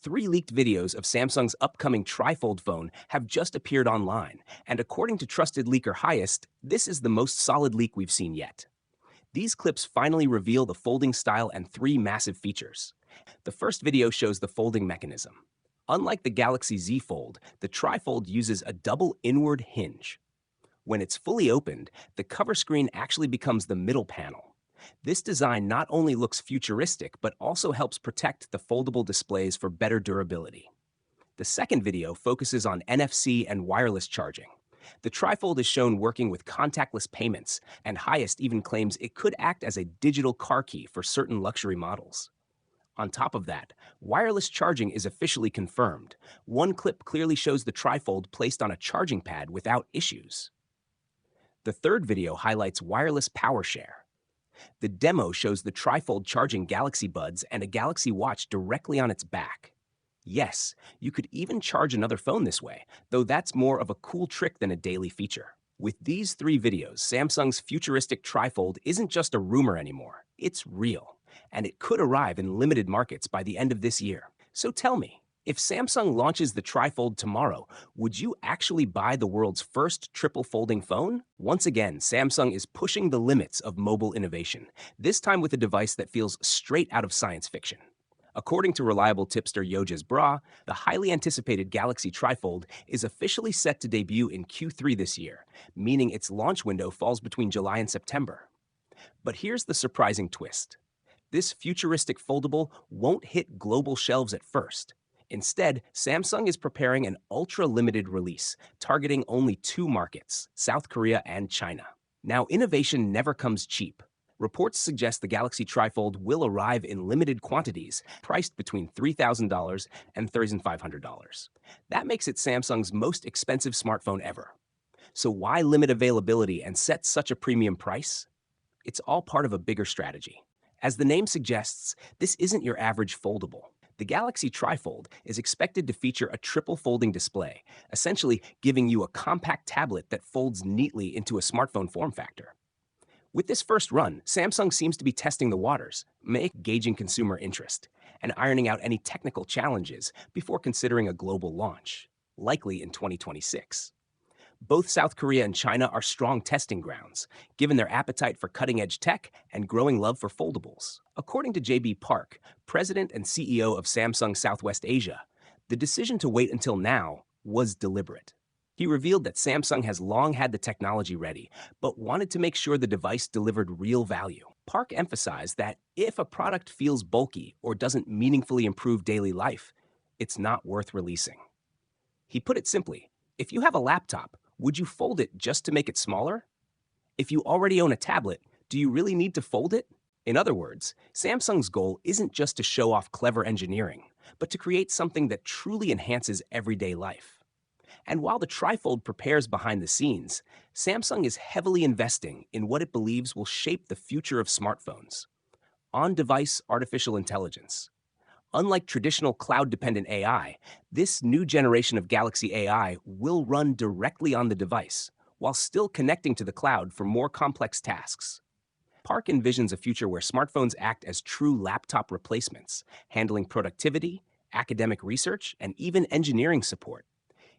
Three leaked videos of Samsung's upcoming TriFold phone have just appeared online, and according to trusted leaker Highest, this is the most solid leak we've seen yet. These clips finally reveal the folding style and three massive features. The first video shows the folding mechanism. Unlike the Galaxy Z Fold, the TriFold uses a double inward hinge. When it's fully opened, the cover screen actually becomes the middle panel. This design not only looks futuristic, but also helps protect the foldable displays for better durability. The second video focuses on NFC and wireless charging. The TriFold is shown working with contactless payments, and Highest even claims it could act as a digital car key for certain luxury models. On top of that, wireless charging is officially confirmed. One clip clearly shows the TriFold placed on a charging pad without issues. The third video highlights wireless power share. The demo shows the TriFold charging Galaxy Buds and a Galaxy Watch directly on its back. Yes, you could even charge another phone this way, though that's more of a cool trick than a daily feature. With these three videos, Samsung's futuristic TriFold isn't just a rumor anymore. It's real, and it could arrive in limited markets by the end of this year. So tell me, if Samsung launches the TriFold tomorrow, would you actually buy the world's first triple folding phone? Once again, Samsung is pushing the limits of mobile innovation, this time with a device that feels straight out of science fiction. According to reliable tipster Yoja's Bra, the highly anticipated Galaxy TriFold is officially set to debut in Q3 this year, meaning its launch window falls between July and September. But here's the surprising twist. This futuristic foldable won't hit global shelves at first. Instead, Samsung is preparing an ultra-limited release, targeting only two markets, South Korea and China. Now, innovation never comes cheap. Reports suggest the Galaxy TriFold will arrive in limited quantities, priced between $3,000 and $3,500. That makes it Samsung's most expensive smartphone ever. So why limit availability and set such a premium price? It's all part of a bigger strategy. As the name suggests, this isn't your average foldable. The Galaxy TriFold is expected to feature a triple folding display, essentially giving you a compact tablet that folds neatly into a smartphone form factor. With this first run, Samsung seems to be testing the waters, gauging consumer interest, and ironing out any technical challenges before considering a global launch, likely in 2026. Both South Korea and China are strong testing grounds, given their appetite for cutting-edge tech and growing love for foldables. According to JB Park, president and CEO of Samsung Southwest Asia, the decision to wait until now was deliberate. He revealed that Samsung has long had the technology ready, but wanted to make sure the device delivered real value. Park emphasized that if a product feels bulky or doesn't meaningfully improve daily life, it's not worth releasing. He put it simply, if you have a laptop, would you fold it just to make it smaller? If you already own a tablet, do you really need to fold it? In other words, Samsung's goal isn't just to show off clever engineering, but to create something that truly enhances everyday life. And while the TriFold prepares behind the scenes, Samsung is heavily investing in what it believes will shape the future of smartphones: on-device artificial intelligence. Unlike traditional cloud-dependent AI, this new generation of Galaxy AI will run directly on the device, while still connecting to the cloud for more complex tasks. Park envisions a future where smartphones act as true laptop replacements, handling productivity, academic research, and even engineering support.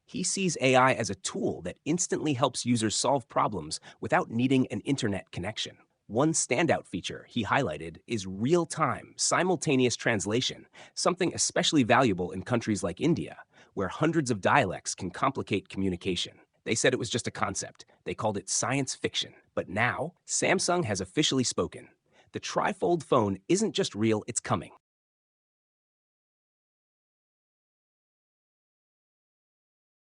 He sees AI as a tool that instantly helps users solve problems without needing an internet connection. One standout feature he highlighted is real-time, simultaneous translation, something especially valuable in countries like India, where hundreds of dialects can complicate communication. They said it was just a concept. They called it science fiction. But now, Samsung has officially spoken. The TriFold phone isn't just real, it's coming.